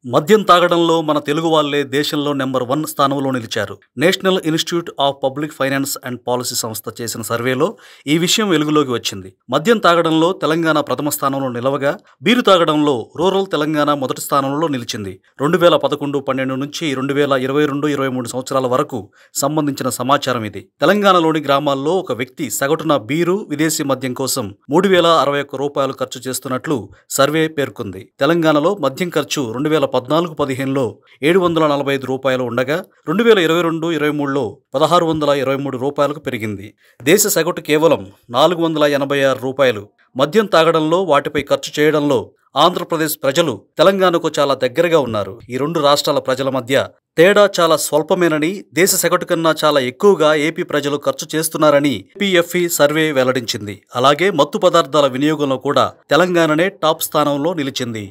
మద్యం తాగడంలో మన తెలుగు వాళ్లే దేశంలో నెంబర్ 1 స్థానంలో నిలిచారు. National institute of public finance and policy సంస్థ చేసిన సర్వేలో ఈ విషయం వెలుగులోకి వచ్చింది. మద్యం తాగడంలో తెలంగాణ ప్రథమ స్థానంలో నిలవగా, బీరు తాగడంలో రూరల్ తెలంగాణ మొదటి స్థానంలో నిలిచింది. 2011-12 నుంచి 2022-23 సంవత్సరాల వరకు సంబంధించిన సమాచారం ఇది. తెలంగాణలోని గ్రామాల్లో ఒక వ్యక్తి సగటున బీరు, విదేశీ మద్యం కోసం 3061 రూపాయలు ఖర్చు చేస్తున్నట్లు సర్వే పేర్కొంది. తెలంగాణలో మద్యం ఖర్చు 2014-15లో 745 రూపాయలు ఉండగా 2022-23లో 1623 రూపాయలకు పెరిగింది. దేశ సగటు కేవలం 486 రూపాయలు. మద్యం తాగడంలో, వాటిపై ఖర్చు చేయడంలో ఆంధ్రప్రదేశ్ ప్రజలు తెలంగాణకు చాలా దగ్గరగా ఉన్నారు. ఈ రెండు రాష్ట్రాల ప్రజల మధ్య తేడా చాలా స్వల్పమేనని, దేశ సగటు కన్నా చాలా ఎక్కువగా ఏపీ ప్రజలు ఖర్చు చేస్తున్నారని పిఎఫ్ఈ సర్వే వెల్లడించింది. అలాగే మత్తు పదార్థాల వినియోగంలో కూడా తెలంగాణనే టాప్ స్థానంలో నిలిచింది.